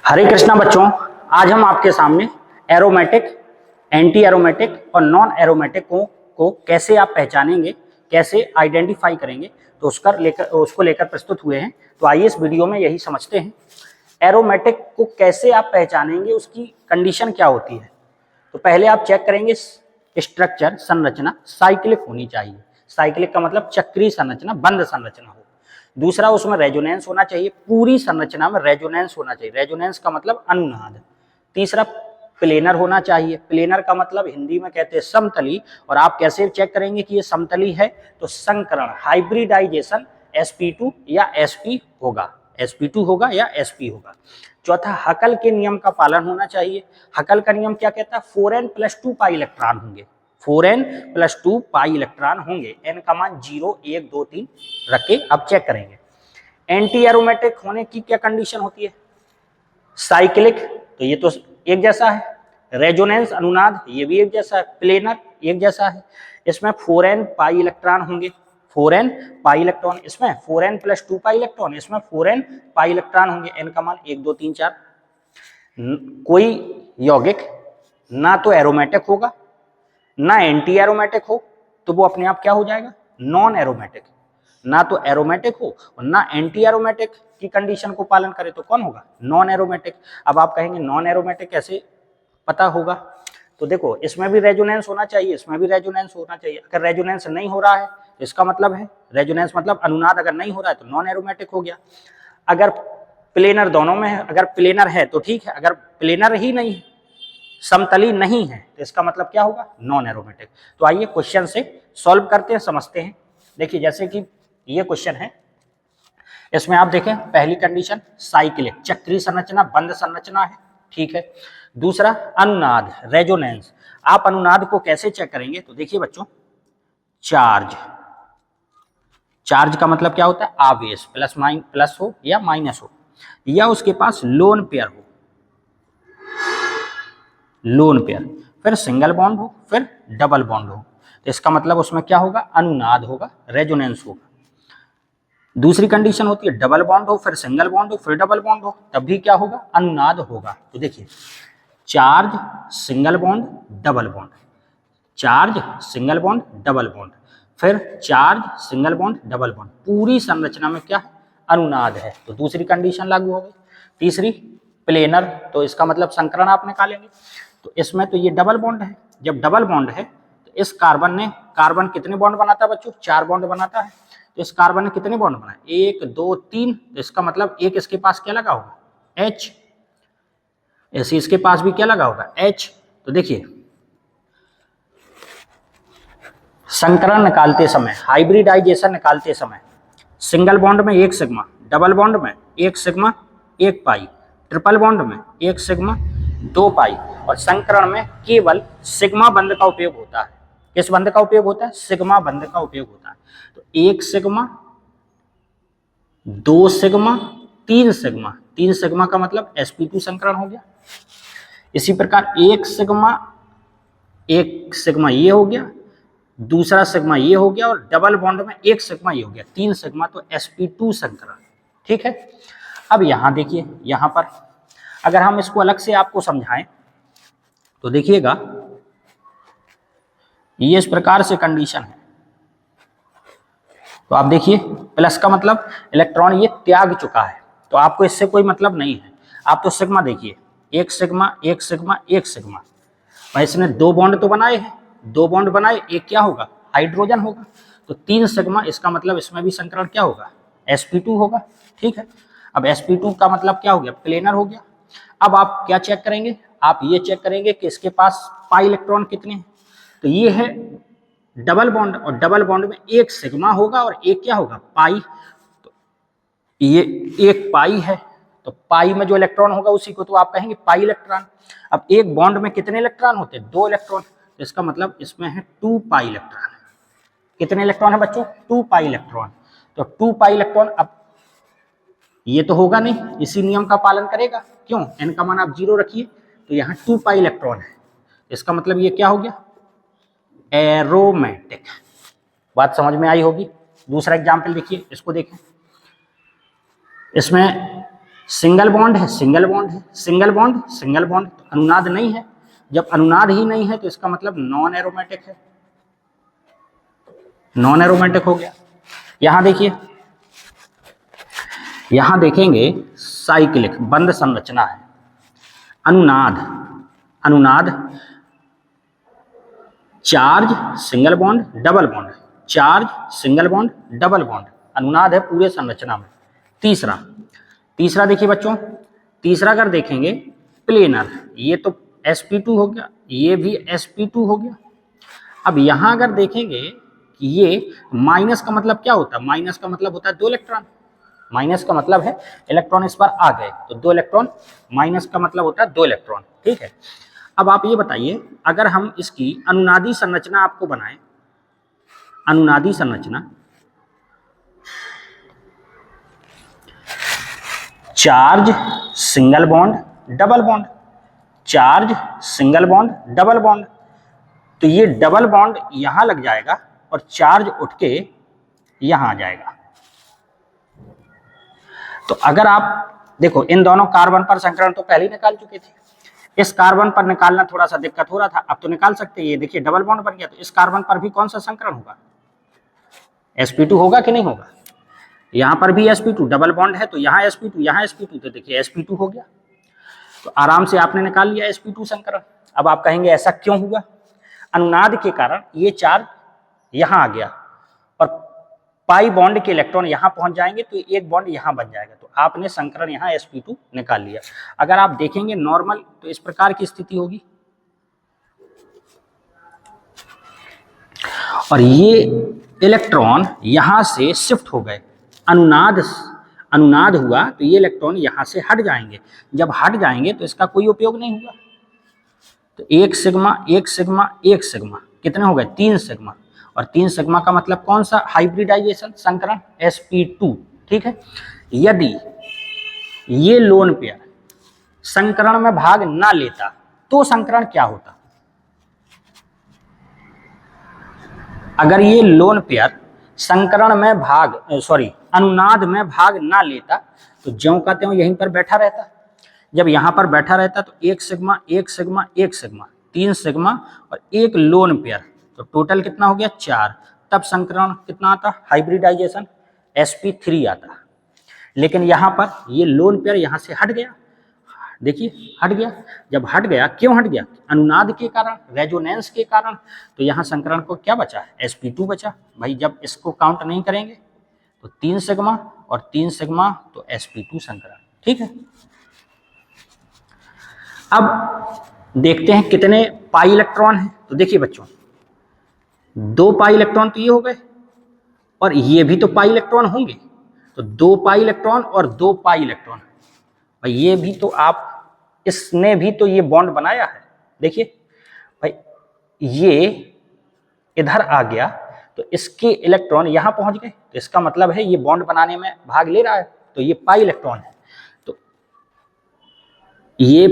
हरे कृष्णा बच्चों, आज हम आपके सामने एरोमेटिक, एंटी एरोमेटिक और नॉन एरोमेटिक को कैसे आप पहचानेंगे, कैसे आइडेंटिफाई करेंगे, तो उसको लेकर प्रस्तुत हुए हैं। तो आइए इस वीडियो में यही समझते हैं। एरोमेटिक को कैसे आप पहचानेंगे, उसकी कंडीशन क्या होती है। तो पहले आप चेक करेंगे स्ट्रक्चर, संरचना साइक्लिक होनी चाहिए। साइक्लिक का मतलब चक्रीय संरचना, बंद संरचना हो। दूसरा, उसमें रेजोनेंस होना चाहिए, पूरी संरचना में रेजोनेंस होना चाहिए। रेजोनेंस का मतलब अनुनाद। तीसरा, प्लेनर होना चाहिए। प्लेनर का मतलब हिंदी में कहते हैं समतली। और आप कैसे चेक करेंगे कि ये समतली है, तो संकरण, हाइब्रिडाइजेशन sp2 या sp होगा, sp2 होगा या sp होगा। चौथा, हकल के नियम का पालन होना चाहिए। हकल का नियम क्या कहता है? 4n+2 पाई इलेक्ट्रॉन होंगे। 4n+2 पाई इलेक्ट्रॉन होंगे। n का मान 0, 1, 2, 3 रख के आप चेक करेंगे। एंटी एरोमेटिक होने की क्या कंडीशन होती है? साइक्लिक, तो ये तो एक जैसा है। रेजोनेंस, अनुनाद, ये भी एक जैसा है। प्लेनर एक जैसा है। इसमें 4n पाई इलेक्ट्रॉन होंगे, 4n पाई इलेक्ट्रॉन, इसमें 4n+2 पाई इलेक्ट्रॉन, इसमें 4n पाई इलेक्ट्रॉन होंगे। n का मान 1, 2, 3, 4। कोई यौगिक ना तो एरोमेटिक होगा ना एंटी एरोमेटिक हो, तो वो अपने आप क्या हो जाएगा? Non aromatic. ना तो एरोमेटिक हो और ना एंटी एरोमेटिक की कंडीशन को पालन करे, तो कौन होगा? Non aromatic. अब आप कहेंगे नॉन एरोमेटिक कैसे पता होगा? तो देखो, इसमें भी रेजोनेंस होना चाहिए, इसमें भी रेजोनेंस होना चाहिए। अगर रेजोनेंस नहीं हो रहा है तो इसका मतलब है, रेजोनेंस मतलब अनुनाद अगर नहीं हो रहा है तो नॉन एरोमेटिक हो गया। अगर प्लेनर दोनों में है, अगर प्लेनर है तो ठीक है, अगर प्लेनर ही नहीं है, समतली नहीं है, तो इसका मतलब क्या होगा? Non aromatic. तो आइए क्वेश्चन से सॉल्व करते हैं, समझते हैं। देखिए, जैसे कि ये क्वेश्चन है, इसमें आप देखें पहली कंडीशन साइक्लिक, चक्रीय संरचना, बंद संरचना है, ठीक है। दूसरा, अनुनाद, रेजोनेंस। आप अनुनाद को कैसे चेक करेंगे? तो देखिए बच्चों, चार्ज, चार्ज का मतलब क्या होता है? आवेश, प्लस हो या माइनस हो, या उसके पास लोन पेयर हो, लोन पेयर, फिर सिंगल बॉन्ड हो, फिर डबल बॉन्ड हो, तो इसका मतलब उसमें क्या होगा? अनुनाद होगा, रेजोनेंस होगा। दूसरी कंडीशन होती है डबल बॉन्ड हो, फिर सिंगल बॉन्ड हो, फिर डबल बॉन्ड हो, तब भी क्या होगा? अनुनाद होगा। तो देखिए, charge, single bond, double bond, charge, single bond, double bond, फिर charge, single bond, double bond, पूरी संरचना में क्या है? अनुनाद है। तो दूसरी कंडीशन लागू हो गई। तीसरी, प्लेनर, तो इसका मतलब संकरण आप निकालेंगे। तो इसमें तो ये डबल बॉन्ड है, जब डबल बॉन्ड है तो इस कार्बन कितने बॉन्ड बनाता है बच्चों? 4 बॉन्ड बनाता है। तो इस कार्बन ने कितने बॉन्ड बनाए? 1, 2, 3। तो इसका मतलब एक इसके पास क्या लगा होगा? H। ऐसे इसके पास भी क्या लगा होगा? H। तो देखिए, संकरण निकालते समय, हाइब्रिडाइजेशन निकालते समय, सिंगल बॉन्ड में 1 सिग्मा, डबल बॉन्ड में 1 सिग्मा 1 पाई, ट्रिपल बॉन्ड में 1 सिग्मा 2 पाई, और संकरण में केवल सिग्मा बंध का उपयोग होता है। किस बंध का उपयोग होता है? सिग्मा बंध का उपयोग होता है। तो 1 सिग्मा, 2 सिग्मा, 3 सिग्मा, 3 सिग्मा का मतलब sp2 संकरण हो गया। इसी प्रकार 1 सिग्मा ये हो गया, दूसरा सिग्मा ये हो गया, और डबल बॉन्ड में 1 सिग्मा ये हो गया, 3 सिग्मा, तो sp2 संकरण, ठीक है। अब यहां देखिए, यहां पर अगर हम इसको अलग से आपको समझाएं तो देखिएगा, ये इस प्रकार से कंडीशन है। तो आप देखिए, प्लस का मतलब इलेक्ट्रॉन ये त्याग चुका है, तो आपको इससे कोई मतलब नहीं है। आप तो सिग्मा देखिए, 1 सिग्मा 1 सिग्मा 1 सिग्मा, भाई इसने 2 बॉन्ड तो बनाए हैं, 2 बॉन्ड बनाए, एक क्या होगा? हाइड्रोजन होगा। तो 3 सिग्मा, इसका मतलब इसमें भी संकरण क्या होगा? sp2 होगा, ठीक है। अब sp2 का मतलब क्या हो गया? प्लेनर हो गया। अब आप क्या चेक करेंगे? आप ये चेक करेंगे कि इसके पास पाई इलेक्ट्रॉन कितने हैं। तो ये है डबल बॉन्ड, और डबल बॉन्ड में 1 सिग्मा होगा और एक क्या होगा? पाई। तो ये 1 पाई है, तो पाई में जो इलेक्ट्रॉन होगा उसी को तो आप कहेंगे पाई इलेक्ट्रॉन। अब एक बॉन्ड में कितने इलेक्ट्रॉन होते हैं? 2 इलेक्ट्रॉन। तो इसका मतलब इसमें है 2 पाई इलेक्ट्रॉन। कितने इलेक्ट्रॉन है बच्चों? 2 पाई इलेक्ट्रॉन। तो 2 पाई इलेक्ट्रॉन, अब ये तो होगा नहीं, इसी नियम का पालन करेगा। क्यों? n का मान आप 0 रखिए, तो यहाँ 2 पाई इलेक्ट्रॉन है। इसका मतलब ये क्या हो गया? एरोमेटिक। बात समझ में आई होगी। दूसरा एग्जाम्पल देखिए, इसको देखें। इसमें सिंगल बॉन्ड है, सिंगल बॉन्ड है, सिंगल बॉन्ड, सिंगल बॉन्ड, तो अनुनाद नहीं है। जब अनुनाद ही नहीं है तो इसका मतलब नॉन एरोमेटिक है, नॉन एरोमेटिक हो गया। यहां देखिए, यहां देखेंगे साइक्लिक बंद संरचना है, अनुनाद, अनुनाद charge single bond double bond, charge single bond double bond, अनुनाद है पूरे संरचना में। तीसरा, तीसरा देखिए बच्चों, तीसरा अगर देखेंगे प्लेनर, ये तो sp2 हो गया, ये भी sp2 हो गया। अब यहां अगर देखेंगे कि ये माइनस का मतलब क्या होता है, माइनस का मतलब होता है 2 इलेक्ट्रॉन, माइनस का मतलब है इलेक्ट्रॉन इस बार आ गए, तो 2 इलेक्ट्रॉन, माइनस का मतलब होता है 2 इलेक्ट्रॉन, ठीक है। अब आप ये बताइए, अगर हम इसकी अनुनादी संरचना आपको बनाएं, अनुनादी संरचना, charge single bond double bond, charge single bond double bond, तो ये डबल बॉन्ड यहां लग जाएगा और चार्ज उठ के यहां आ जाएगा। तो अगर आप देखो, इन दोनों कार्बन पर संकरण तो पहले ही निकाल चुके थे, इस कार्बन पर निकालना थोड़ा सा दिक्कत हो रहा था, अब तो निकाल सकते हैं। ये देखिए डबल बॉन्ड बन गया, तो इस कार्बन पर भी कौन सा संकरण होगा, sp2 होगा कि नहीं होगा। यहां पर भी sp2, डबल बॉन्ड है तो यहाँ sp2, यहाँ sp2, तो देखिए sp2 हो गया, तो आराम से आपने निकाल लिया sp2 संकरण। अब आप कहेंगे ऐसा क्यों हुआ, अनुनाद के कारण ये चार्ज यहां आ गया और पाई बॉन्ड के इलेक्ट्रॉन यहां पहुंच जाएंगे, तो एक बॉन्ड यहां बन जाएगा, तो आपने संकरण यहां sp2 निकाल लिया। अगर आप देखेंगे नॉर्मल, तो इस प्रकार की स्थिति होगी, और ये इलेक्ट्रॉन यहां से शिफ्ट हो गए, अनुनाद, अनुनाद हुआ तो ये इलेक्ट्रॉन यहां से हट जाएंगे, जब हट जाएंगे तो इसका कोई उपयोग नहीं हुआ, तो एक सिग्मा, एक सिग्मा, एक सिग्मा, कितने हो गए, 3 सिग्मा, और 3 सिग्मा का मतलब कौन सा, हाइब्रिडाइजेशन, संकरण sp2, ठीक है। यदि ये लोन पेयर संकरण में भाग ना लेता तो संकरण क्या होता, अगर ये लोन पेयर संकरण में भाग, अनुनाद में भाग ना लेता, तो ज्यों का त्यों यहीं पर बैठा रहता। जब यहां पर बैठा रहता तो एक सिग्मा, एक सिग्मा, एक सिग्मा, 3 सिग्मा और एक लोन पेयर, तो टोटल कितना हो गया, 4, तब संकरण कितना आता, हाइब्रिडाइजेशन sp3 आता। लेकिन यहां पर ये लोन पेयर यहां से हट गया, देखिए हट गया, जब हट गया, क्यों हट गया, अनुनाद के कारण, रेजोनेंस के कारण, तो यहां संकरण को क्या बचा, sp2 बचा। भाई जब इसको काउंट नहीं करेंगे तो 3 सिग्मा और 3 सिग्मा, तो sp2 संकरण, ठीक है। अब देखते हैं कितने पाई इलेक्ट्रॉन हैं, तो देखिए बच्चों, 2 पाई इलेक्ट्रॉन तो ये हो गए, और ये भी तो पाई इलेक्ट्रॉन होंगे, तो 2 पाई इलेक्ट्रॉन और 2 पाई इलेक्ट्रॉन, भाई ये भी तो आप, इसने भी तो ये बॉन्ड बनाया है, देखिए भाई ये इधर आ गया तो इसके इलेक्ट्रॉन यहां पहुंच गए, तो इसका मतलब है ये बॉन्ड बनाने में भाग ले रहा है, तो ये पाई इलेक्ट्रॉन है, तो ये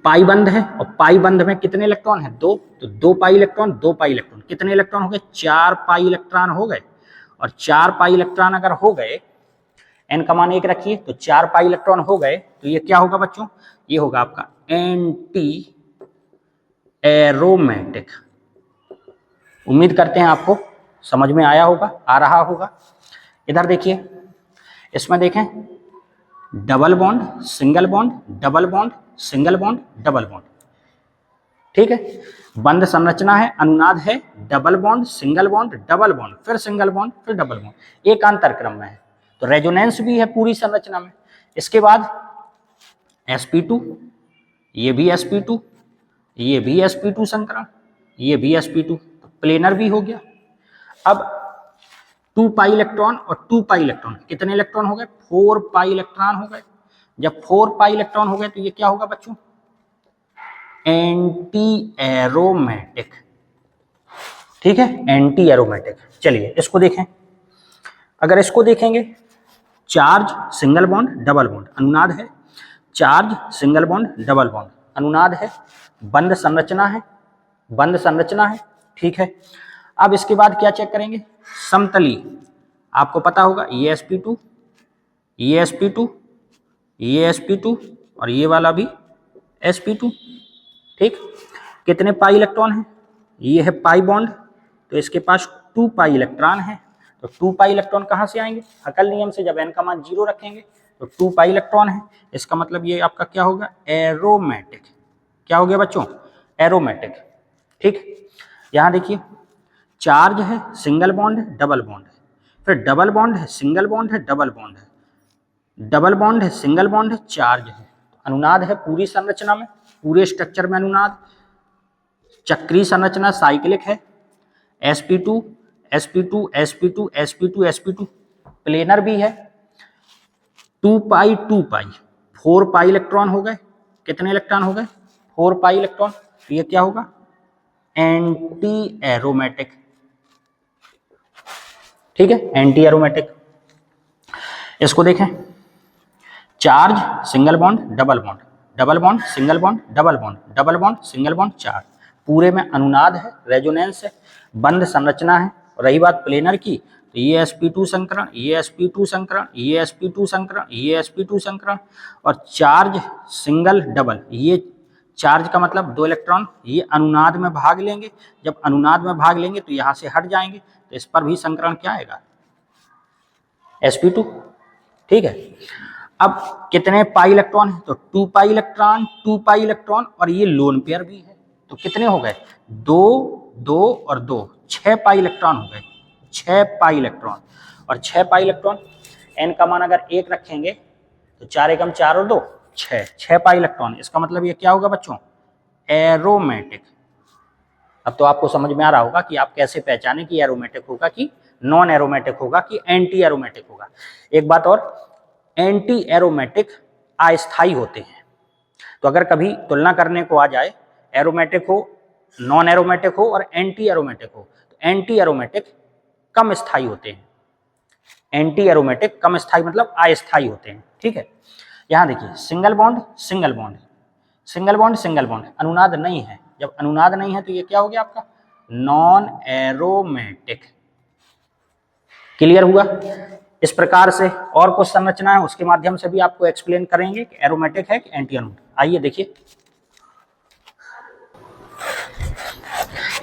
पाई बंध है, और पाई बंध में कितने इलेक्ट्रॉन है, 2, तो 2 पाई इलेक्ट्रॉन, 2 पाई इलेक्ट्रॉन, कितने इलेक्ट्रॉन हो गए, 4 पाई इलेक्ट्रॉन हो गए, और 4 पाई इलेक्ट्रॉन अगर हो गए, n का मान 1 रखिए, तो 4 पाई इलेक्ट्रॉन हो गए, तो ये क्या होगा बच्चों, ये होगा आपका एंटी एरोमेटिक। उम्मीद करते हैं आपको समझ में आया होगा, आ रहा होगा। इधर देखिए, इसमें देखें, double bond, single bond, double bond, single bond, double bond, ठीक है। बंद संरचना है, अनुनाद है, double bond, single bond, double bond, फिर सिंगल बॉन्ड, फिर डबल बॉन्ड, एकांतर क्रम में है, तो रेजोनेंस भी है पूरी संरचना में। इसके बाद sp2, ये भी sp2, ये भी sp2 संकरण, ये भी sp2, तो प्लेनर भी हो गया। अब 2 पाई इलेक्ट्रॉन और 2 पाई इलेक्ट्रॉन, कितने इलेक्ट्रॉन हो गए, 4 पाई इलेक्ट्रॉन हो गए। जब 4 पाई इलेक्ट्रॉन हो गए तो ये क्या होगा बच्चों, एंटी एरोमेटिक, ठीक है, एंटी एरोमेटिक। चलिए इसको देखें, अगर इसको देखेंगे, charge single bond double bond, अनुनाद है, charge single bond double bond, अनुनाद है, बंद संरचना है, बंद संरचना है, ठीक है। अब इसके बाद क्या चेक करेंगे, समतली, आपको पता होगा ये sp2, ये sp2, ये sp2 और ये वाला भी sp2। ठीक, कितने पाई इलेक्ट्रॉन है? ये है पाई बॉन्ड, तो इसके पास 2 पाई इलेक्ट्रॉन है। तो 2 पाई इलेक्ट्रॉन कहाँ से आएंगे? हकल नियम से जब n का मान 0 रखेंगे तो 2 पाई इलेक्ट्रॉन है। इसका मतलब ये आपका क्या होगा? एरोमेटिक। क्या हो गया बच्चों? एरोमेटिक। ठीक, यहाँ देखिए चार्ज है, सिंगल बॉन्ड है, डबल बॉन्ड है, फिर डबल बॉन्ड है, सिंगल बॉन्ड है, डबल बॉन्ड है, डबल बॉन्ड है, सिंगल बॉन्ड है, चार्ज है। अनुनाद है पूरी संरचना में, पूरे स्ट्रक्चर में अनुनाद। चक्रीय संरचना साइक्लिक है, sp2 sp2 sp2 sp2 sp2। Planar भी है, 2 पाई 2 पाई, 4 पाई इलेक्ट्रॉन हो गए। कितने इलेक्ट्रॉन हो गए? 4 पाई इलेक्ट्रॉन। तो ये क्या होगा? Anti aromatic. ठीक है, एंटी एरोमेटिक। इसको देखें, charge, single bond, double bond, double bond, single bond, double bond, double bond, single bond, charge. पूरे में अनुनाद है, रेजोनेंस है, बंद संरचना है। रही बात प्लेनर की, तो ये sp2 संकरण, ये sp2 संकरण, ये sp2 संकरण, ये sp2 संकरण, और चार्ज सिंगल डबल। ये चार्ज का मतलब 2 इलेक्ट्रॉन ये अनुनाद में भाग लेंगे। जब अनुनाद में भाग लेंगे तो यहाँ से हट जाएंगे, तो इस पर भी संकरण क्या आएगा? sp2। ठीक है, अब कितने पाई इलेक्ट्रॉन है? तो 2 पाई इलेक्ट्रॉन, 2 पाई इलेक्ट्रॉन, और ये लोन पेयर भी है। तो कितने हो गए? 2 2 और 2, 6 पाई इलेक्ट्रॉन हो गए। 6 पाई इलेक्ट्रॉन, और 6 पाई इलेक्ट्रॉन, n का मान अगर 1 रखेंगे तो 4 एकम 4 और 2 6, 6 पाई इलेक्ट्रॉन। इसका मतलब ये क्या होगा बच्चों? एरोमेटिक। अब तो आपको समझ में आ रहा होगा कि आप कैसे पहचाने कि एरोमेटिक होगा कि नॉन एरोमेटिक होगा कि एंटी एरोमेटिक होगा। एक बात और, एंटी एरोमेटिक अस्थायी होते हैं। तो अगर कभी तुलना करने को आ जाए, एरोमेटिक हो, नॉन एरोमेटिक हो और एंटी एरोमेटिक हो, तो एंटी एरोमेटिक कम स्थायी होते हैं। एंटी एरोमेटिक कम स्थायी मतलब अस्थायी होते हैं। ठीक है, यहां देखिए single bond, single bond, single bond, single bond, अनुनाद नहीं है। जब अनुनाद नहीं है तो ये क्या हो गया आपका? Non aromatic. क्लियर हुआ? इस प्रकार से और कुछ संरचना है, उसके माध्यम से भी आपको एक्सप्लेन करेंगे कि एरोमेटिक है कि एंटी एरोमेटिक। आइए देखिए,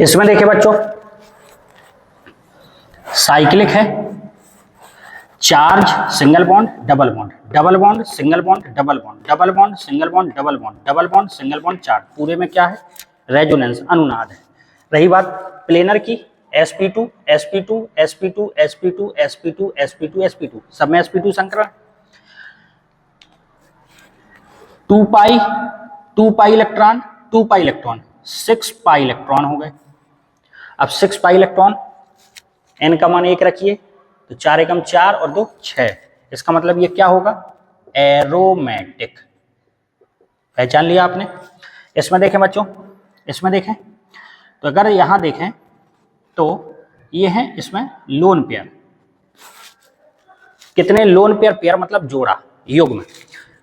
इसमें देखिए बच्चों, साइक्लिक है, charge, single bond, double bond, double bond, single bond, double bond, double bond, single bond, double bond, double bond, single bond, charge. पूरे में क्या है? रेजोनेंस, अनुनाद है। रही बात प्लेनर की, sp2 sp2 sp2 sp2 sp2 sp2 sp2, सब में sp2 संकरण। 2 पाई, 2 pi electron, 2 pi electron, 6 pi electron हो गए। अब 6 पाई इलेक्ट्रॉन, n का मान 1 रखिए तो 4 एकम 4 और 2 6। इसका मतलब ये क्या होगा? एरोमेटिक। पहचान लिया आपने? इसमें देखें बच्चों, इसमें देखें तो अगर यहां देखें तो ये है इसमें लोन पेयर। कितने लोन पेयर? पेयर मतलब जोड़ा, युग्म,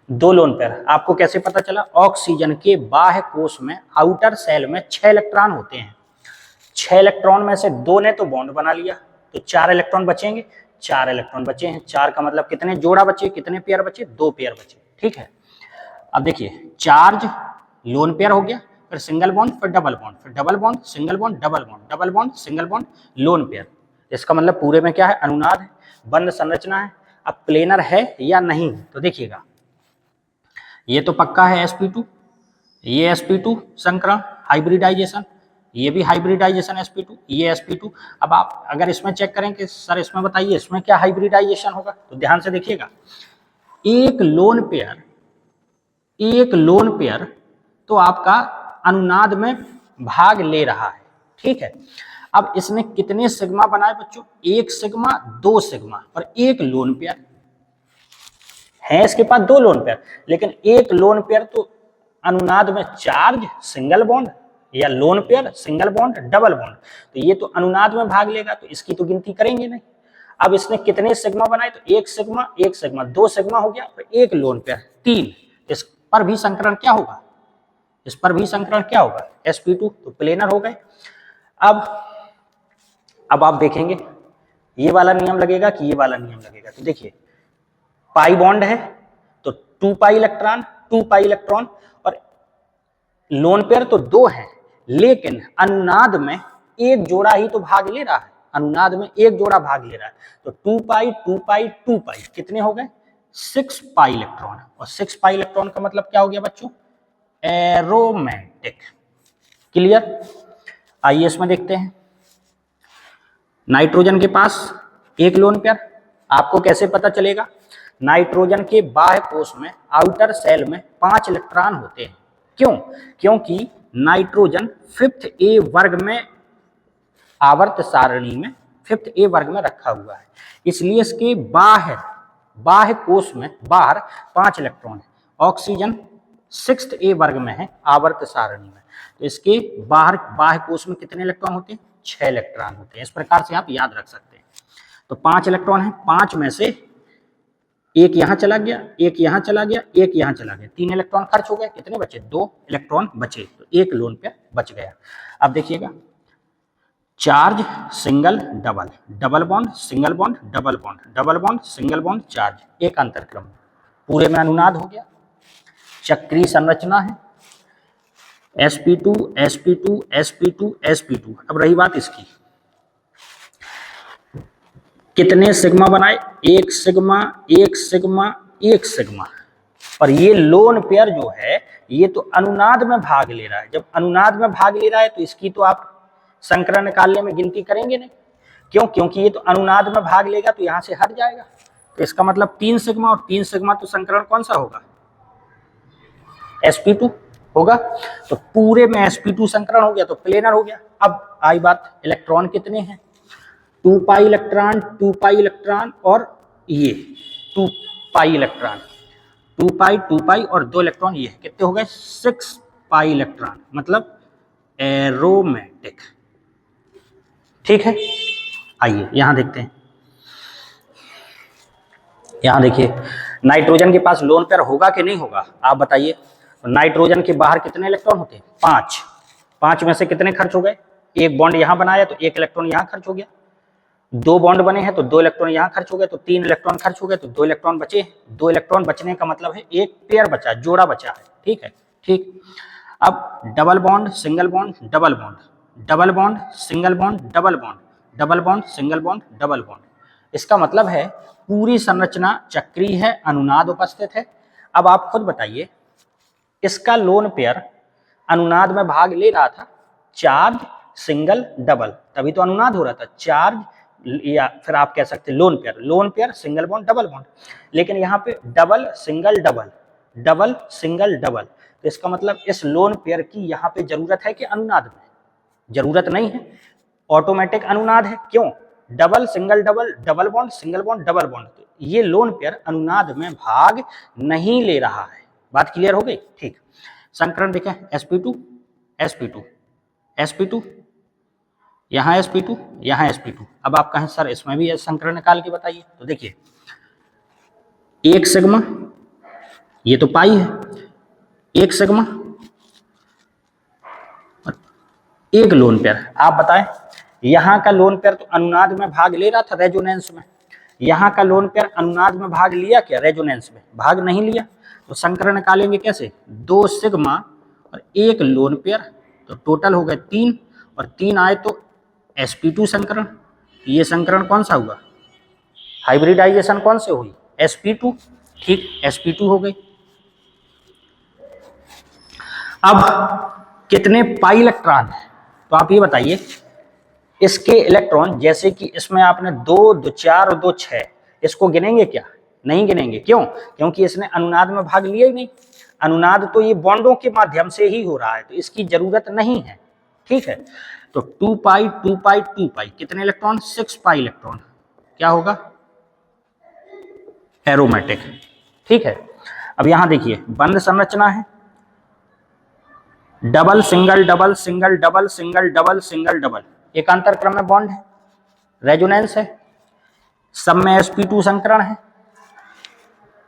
2 लोन पेयर। आपको कैसे पता चला? ऑक्सीजन के बाह्य कोश में, आउटर सेल में 6 इलेक्ट्रॉन होते हैं। 6 इलेक्ट्रॉन में से 2 ने तो बॉन्ड बना लिया, तो 4 इलेक्ट्रॉन बचेंगे। 4 इलेक्ट्रॉन बचे हैं। 4 का मतलब कितने जोड़ा बचे? कितने पेयर बचे? 2 पेयर बचे। ठीक है, अब देखिए चार्ज लोन पेयर हो गया, फिर सिंगल बॉन्ड, फिर डबल बॉन्ड, फिर double bond, single bond, double bond, double bond, single bond, lone pair. इसका मतलब पूरे में क्या है? अनुनाद है, बंद संरचना है। अब प्लेनर है या नहीं, तो देखिएगा, ये तो पक्का है sp2, ये sp2 संकरण हाइब्रिडाइजेशन, ये भी हाइब्रिडाइजेशन sp2, ये sp2। अब आप अगर इसमें चेक करें कि सर इसमें बताइए इसमें क्या हाइब्रिडाइजेशन होगा, तो ध्यान से देखिएगा, एक लोन पेयर, एक लोन पेयर तो आपका अनुनाद में भाग ले रहा है। ठीक है, अब इसने कितने सिग्मा बनाए बच्चों? 1 सिग्मा, 2 सिग्मा और 1 लोन पेयर है। इसके पास 2 लोन पेयर, लेकिन 1 लोन पेयर तो अनुनाद में चार्ज, सिंगल बॉन्ड, या lone pair, single bond, double bond, तो ये तो अनुनाद में भाग लेगा, तो इसकी तो गिनती करेंगे नहीं। अब इसने कितने सिग्मा बनाए? तो 1 सिग्मा, 1 सिग्मा, 2 सिग्मा हो गया और 1 लोन पेयर, 3। इस पर भी संकरण क्या होगा? इस पर भी संकरण क्या होगा? sp2, तो प्लेनर हो गए। अब आप देखेंगे ये वाला नियम लगेगा कि ये वाला नियम लगेगा, तो देखिए पाई बॉन्ड है तो 2 पाई इलेक्ट्रॉन, 2 पाई इलेक्ट्रॉन, और लोन पेयर तो 2 है, लेकिन अनुनाद में एक जोड़ा ही तो भाग ले रहा है, अनुनाद में एक जोड़ा भाग ले रहा है। तो 2 पाई 2 पाई 2 पाई कितने हो गए? 6 पाई इलेक्ट्रॉन। और 6 पाई इलेक्ट्रॉन का मतलब क्या हो गया बच्चों? एरोमेटिक। क्लियर? आइए इसमें देखते हैं। नाइट्रोजन के पास एक लोन पेयर, आपको कैसे पता चलेगा? नाइट्रोजन के बाह्य कोश में, आउटर सेल में 5 इलेक्ट्रॉन होते हैं। क्यों? क्योंकि नाइट्रोजन 5th ए वर्ग में, आवर्त सारणी में 5th ए वर्ग में रखा हुआ है, इसलिए इसके बाह्य कोश में बाहर 5 इलेक्ट्रॉन है। ऑक्सीजन 6th ए वर्ग में है आवर्त सारणी में, तो इसके बाह्य कोश में कितने इलेक्ट्रॉन होते हैं? 6 इलेक्ट्रॉन होते हैं। इस प्रकार से आप याद रख सकते हैं। तो 5 इलेक्ट्रॉन है, 5 में से एक यहां चला गया, एक यहां चला गया, एक यहां चला गया, 3 इलेक्ट्रॉन खर्च हो गए। कितने बचे? 2 इलेक्ट्रॉन बचे, तो एक लोन पेयर बच गया। अब देखिएगा, charge single double, double bond single bond, double bond, double bond single bond, charge, एक अंतरक्रम, पूरे में अनुनाद हो गया। चक्रीय संरचना है, sp2 sp2 sp2 sp2। अब रही बात इसकी, कितने सिग्मा बनाए? एक सिग्मा, एक सिग्मा, एक सिग्मा। और ये लोन पेयर जो है ये तो अनुनाद में भाग ले रहा है। जब अनुनाद में भाग ले रहा है तो इसकी तो आप संकरण निकालने में गिनती करेंगे नहीं। क्यों? क्योंकि ये तो अनुनाद में भाग लेगा तो यहां से हट जाएगा। तो इसका मतलब 3 सिग्मा, और 3 सिग्मा तो संकरण कौन सा होगा? sp2 होगा। तो पूरे में sp2 संकरण हो गया, तो प्लेनर हो गया। अब आई बात, इलेक्ट्रॉन कितने हैं? 2 पाई इलेक्ट्रॉन, 2 पाई इलेक्ट्रॉन, और ये 2 पाई इलेक्ट्रॉन, 2 पाई 2 पाई और 2 इलेक्ट्रॉन, ये कितने हो गए? 6 पाई इलेक्ट्रॉन, मतलब एरोमेटिक। ठीक है, आइए यहां देखते हैं। यहां देखिए, नाइट्रोजन के पास लोन पेयर होगा कि नहीं होगा, आप बताइए। नाइट्रोजन के बाहर कितने इलेक्ट्रॉन होते हैं? 5। 5 में से कितने खर्च हो गए? एक बॉन्ड यहां बनाया तो एक इलेक्ट्रॉन यहां खर्च हो गया। 2 बॉन्ड बने हैं तो 2 इलेक्ट्रॉन यहां खर्च हो गए, तो 3 इलेक्ट्रॉन खर्च हो गए, तो 2 इलेक्ट्रॉन बचे। 2 इलेक्ट्रॉन बचने का मतलब है एक पेयर बचा, जोड़ा बचा है। ठीक है, ठीक। अब double bond single bond double bond, double bond single bond double bond, double bond single bond double bond. इसका मतलब है पूरी संरचना चक्रीय है, अनुनाद उपस्थित है। अब आप खुद बताइए, इसका लोन पेयर अनुनाद में भाग ले रहा था, चार्ज सिंगल डबल, तभी तो अनुनाद हो रहा था। चार्ज, या फिर आप कह सकते हैं lone pair, lone pair single bond double bond. लेकिन यहाँ पे double single double, double single double, तो इसका मतलब इस लोन पेयर की यहाँ पे जरूरत है कि अनुनाद में? जरूरत नहीं है, ऑटोमेटिक अनुनाद है। क्यों? Double single double, double bond single bond double bond, तो ये लोन पेयर अनुनाद में भाग नहीं ले रहा है। बात क्लियर हो गई? ठीक। संकरण देखें, sp2 sp2 sp2, यहाँ sp2 यहाँ sp2। अब आप कहें सर इसमें भी संकरण निकाल के बताइए, तो देखिए, एक सिग्मा, ये तो पाई है, एक सिग्मा और एक लोन पेयर। आप बताएं, यहाँ का लोन पेयर तो अनुनाद में भाग ले रहा था रेजोनेंस में, यहाँ का लोन पेयर अनुनाद में भाग लिया क्या? रेजोनेंस में भाग नहीं लिया। तो संकरण निकालेंगे कैसे? 2 सिग्मा और एक लोन पेयर, तो टोटल हो गए 3, और 3 आए तो sp2 संकरण। ये संकरण कौन सा हुआ? हाइब्रिडाइजेशन कौन से हुई? sp2। ठीक, sp2 हो गई। अब कितने पाई इलेक्ट्रॉन है? तो आप ये बताइए, इसके इलेक्ट्रॉन, जैसे कि इसमें आपने 2 2 4 और 2 6, इसको गिनेंगे क्या? नहीं गिनेंगे। क्यों? क्योंकि इसने अनुनाद में भाग लिया ही नहीं। अनुनाद तो ये बॉन्डों के माध्यम से ही हो रहा है, तो इसकी जरूरत नहीं है। ठीक है, तो 2 पाई 2 पाई 2 पाई, कितने इलेक्ट्रॉन? 6 pi electron. क्या होगा? एरोमेटिक। ठीक है, अब यहां देखिए, बंद संरचना है, double single double single double single double single double, एकांतर क्रम में बॉन्ड है, रेजोनेंस है, सब में sp2 संकरण है।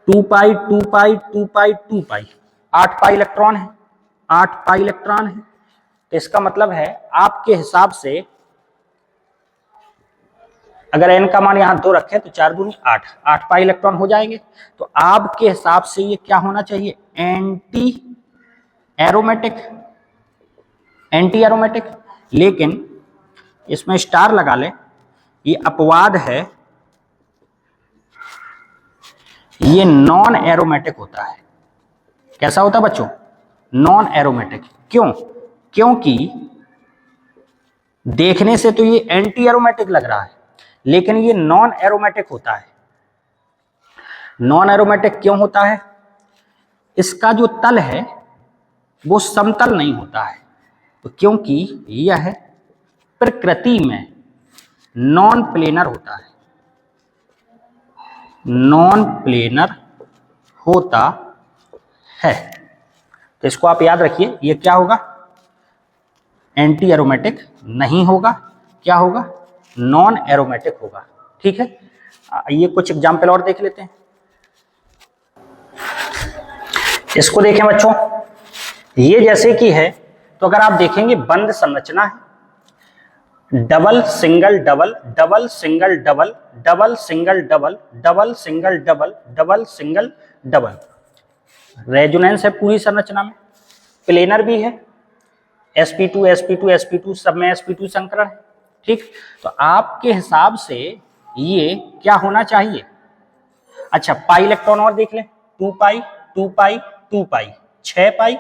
2 पाई 2 पाई 2 पाई 2 पाई, 8 पाई इलेक्ट्रॉन है, 8 पाई इलेक्ट्रॉन है। तो इसका मतलब है आपके हिसाब से अगर n का मान यहाँ 2 रखें तो 4 दूनी 8, 8 पाई इलेक्ट्रॉन हो जाएंगे। तो आपके हिसाब से ये क्या होना चाहिए, एंटी एरोमेटिक, एंटी एरोमेटिक। लेकिन इसमें स्टार लगा ले, ये अपवाद है, ये नॉन एरोमेटिक होता है। कैसा होता है बच्चों, नॉन एरोमेटिक। क्यों, क्योंकि देखने से तो ये एंटी एरोमेटिक लग रहा है, लेकिन ये नॉन एरोमेटिक होता है। नॉन एरोमेटिक क्यों होता है, इसका जो तल है वो समतल नहीं होता है, तो क्योंकि यह प्रकृति में नॉन प्लेनर होता है, नॉन प्लेनर होता है। तो इसको आप याद रखिए, ये क्या होगा, एंटी एरोमेटिक नहीं होगा, क्या होगा, नॉन एरोमेटिक होगा। ठीक है, ये कुछ एग्जाम्पल और देख लेते हैं। इसको देखें बच्चों, ये जैसे कि है, तो अगर आप देखेंगे बंद संरचना है, double single double, double single double, double single double, double single double, double single double, resonance है पूरी संरचना में, प्लेनर भी है, sp2 sp2 sp2 सब में sp2 संकरण है। ठीक, तो आपके हिसाब से ये क्या होना चाहिए। अच्छा, पाई इलेक्ट्रॉन और देख लें, 2 पाई 2 पाई 2 पाई, 6 पाई,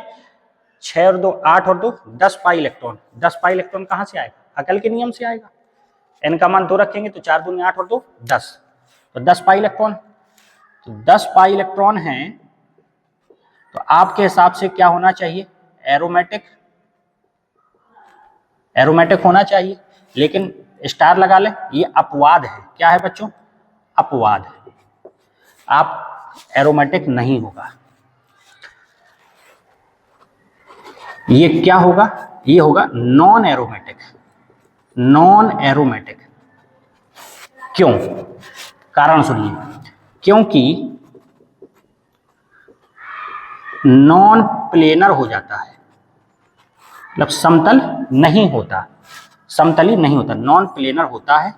6 और 2 8 और 2 10 पाई इलेक्ट्रॉन। 10 पाई इलेक्ट्रॉन कहां से आएगा, हकल के नियम से आएगा। n का मान 2 रखेंगे तो 4 दूनी 8 और 2 10, तो 10 पाई इलेक्ट्रॉन। तो 10 पाई इलेक्ट्रॉन है, तो आपके हिसाब से क्या होना चाहिए, एरोमेटिक, एरोमेटिक होना चाहिए। लेकिन स्टार लगा ले, ये अपवाद है। क्या है बच्चों, अपवाद है, आप एरोमेटिक नहीं होगा। ये क्या होगा, ये होगा नॉन एरोमेटिक, नॉन एरोमेटिक। क्यों, कारण सुनिए, क्योंकि नॉन प्लेनर हो जाता है, मतलब समतल नहीं होता, समतली नहीं होता, नॉन प्लेनर होता है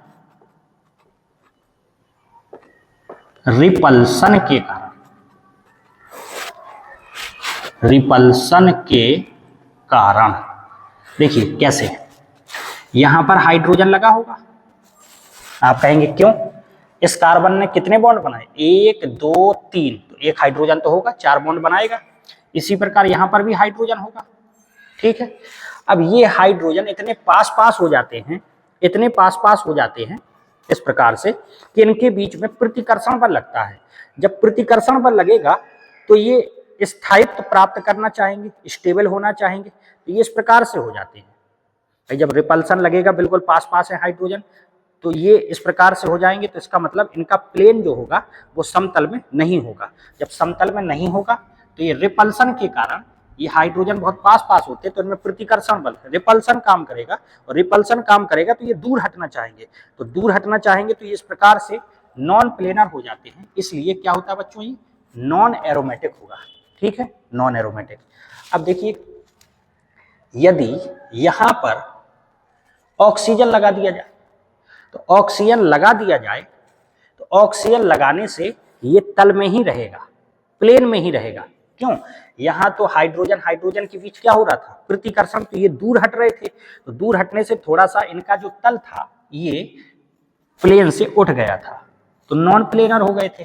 रिपल्सन के कारण, रिपल्सन के कारण। देखिए कैसे, यहां पर हाइड्रोजन लगा होगा, आप कहेंगे क्यों, इस कार्बन ने कितने बॉन्ड बनाए, 1 2 3, तो एक हाइड्रोजन तो होगा, 4 बॉन्ड बनाएगा। इसी प्रकार यहां पर भी हाइड्रोजन होगा। ठीक है, अब ये हाइड्रोजन इतने पास पास हो जाते हैं, इतने पास पास हो जाते हैं इस प्रकार से कि इनके बीच में प्रतिकर्षण बल लगता है। जब प्रतिकर्षण बल लगेगा तो ये स्थायित्व प्राप्त करना चाहेंगे, स्टेबल होना चाहेंगे, तो ये इस प्रकार से हो जाते हैं। जब रिपल्सन लगेगा, बिल्कुल पास पास है हाइड्रोजन, तो ये इस प्रकार से हो जाएंगे, तो इसका मतलब इनका प्लेन जो होगा वो समतल में नहीं होगा। जब समतल में नहीं होगा तो ये रिपल्सन के कारण, ये हाइड्रोजन बहुत पास पास होते हैं तो इनमें प्रतिकर्षण बल, रिपल्सन काम करेगा, और रिपल्सन काम करेगा तो ये दूर हटना चाहेंगे, तो दूर हटना चाहेंगे तो ये इस प्रकार से नॉन प्लेनर हो जाते हैं। इसलिए क्या होता है बच्चों, ये नॉन एरोमेटिक होगा। ठीक है, नॉन एरोमेटिक। अब देखिए, यदि यहां पर ऑक्सीजन लगा दिया जाए, तो ऑक्सीजन लगा दिया जाए, तो ऑक्सीजन लगाने से ये तल में ही रहेगा, प्लेन में ही रहेगा। क्यों, यहां तो हाइड्रोजन हाइड्रोजन के बीच क्या हो रहा था, प्रतिकर्षण, तो ये दूर हट रहे थे, तो दूर हटने से थोड़ा सा इनका जो तल था ये प्लेन से उठ गया था, तो नॉन प्लेनर हो गए थे।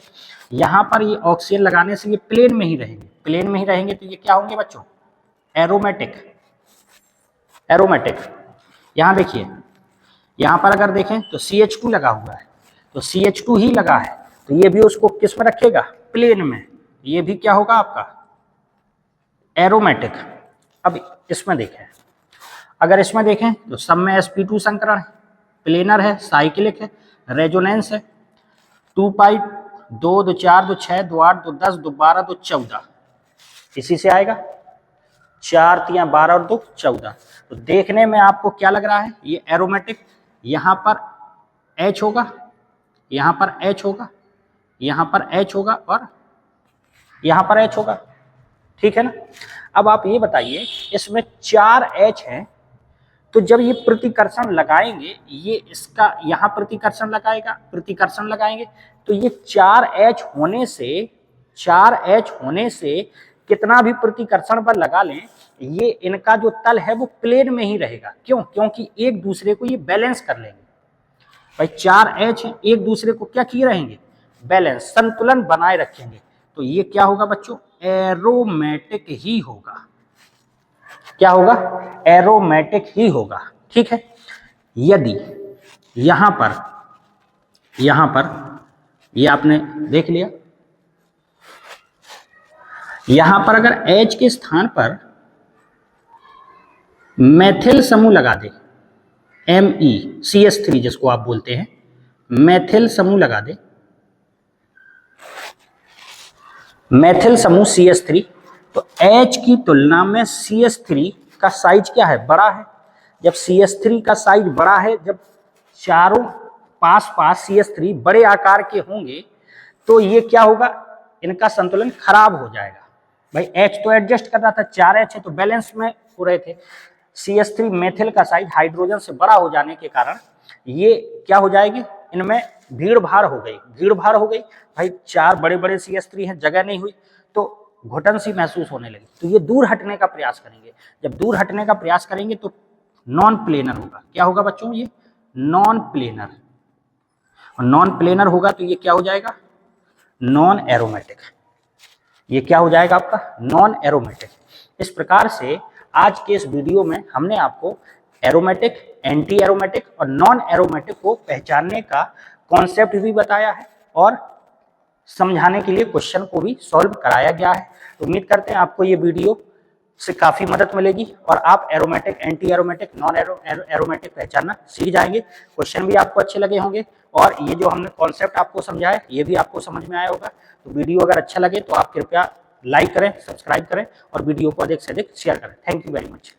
यहां पर ये ऑक्सीजन लगाने से ये प्लेन में ही रहेंगे, प्लेन में ही रहेंगे, तो ये क्या होंगे बच्चों, एरोमेटिक, एरोमेटिक। यहां देखिए, यहां पर अगर देखें तो CH2 लगा हुआ है, तो CH2 ही लगा है, तो ये भी उसको किस में रखेगा, प्लेन में, ये भी क्या होगा आपका, एरोमेटिक। अब इसमें देखें, अगर इसमें देखें तो सब में sp2 संकरण है, प्लेनर है, साइक्लिक है, रेजोनेंस है, 2 पाई 2 2 4 2 6 2 8 2 10 2 12 2 14, इसी से आएगा, 4 3 12 और 2 14। तो देखने में आपको क्या लग रहा है, ये एरोमेटिक, यहाँ पर H होगा, यहाँ पर H होगा, यहाँ पर H होगा, और यहाँ पर H होगा। ठीक है ना। अब आप ये बताइए, इसमें 4 H हैं, तो जब ये प्रतिकर्षण लगाएंगे, ये इसका यहाँ प्रतिकर्षण लगाएगा, प्रतिकर्षण लगाएंगे, तो ये 4H होने से कितना भी प्रतिकर्षण पर लगा लें, ये इनका जो तल है वो प्लेन में ही रहेगा। क्यों? क्योंकि एक दूसरे को ये बैलेंस कर लेंगे। भाई 4H एक दूसरे को क्या किए रहेंगे? बैलेंस, संतुलन बनाए रखेंगे। तो ये क्या होगा बच्चों? एरोमेटिक ही होगा। क्या होगा? एरोमेटिक ही होगा। ठीक है। यदि यहां पर ये आपने देख लिया, यहां पर अगर H के स्थान पर मेथिल समूह लगा दे, MECH3 जिसको आप बोलते हैं, मेथिल समूह लगा दे, मेथिल समूह CH3, तो H की तुलना में CH3 का साइज क्या है? बड़ा है। जब CH3 का साइज बड़ा है, जब चारों पास CH3 बड़े आकार के होंगे, तो ये क्या होगा? इनका संतुलन खराब हो जाएगा। भाई H तो एडजस्ट कर रहा था, 4H है तो बैलेंस में हो रहे थे। CH3 मेथिल का साइज हाइड्रोजन से बड़ा हो जाने के कारण ये क्या हो जाएगी? इनमें भीड़ भाड़ हो गई। भाई 4 बड़े बड़े CH3 हैं, जगह नहीं हुई, तो घुटन सी महसूस होने लगी। तो ये दूर हटने का प्रयास करेंगे। जब दूर हटने का प्रयास करेंगे तो नॉन प्लेनर होगा। क्या होगा बच्चों? ये नॉन प्लेनर। और नॉन प्लेनर होगा तो ये क्या हो जाएगा? Non aromatic. ये क्या हो जाएगा आपका? Non aromatic. इस प्रकार से आज के इस वीडियो में हमने आपको एरोमेटिक, एंटी एरोमेटिक और नॉन एरोमेटिक को पहचानने का कॉन्सेप्ट भी बताया है और समझाने के लिए क्वेश्चन को भी सॉल्व कराया गया है। तो उम्मीद करते हैं आपको ये वीडियो से काफ़ी मदद मिलेगी और आप aromatic, anti aromatic, non aromatic पहचानना सीख जाएंगे। क्वेश्चन भी आपको अच्छे लगे होंगे और ये जो हमने कॉन्सेप्ट आपको समझाया ये भी आपको समझ में आया होगा। तो वीडियो अगर अच्छा लगे तो आप कृपया लाइक करें, सब्सक्राइब करें और वीडियो को अधिक से अधिक शेयर करें। Thank you very much.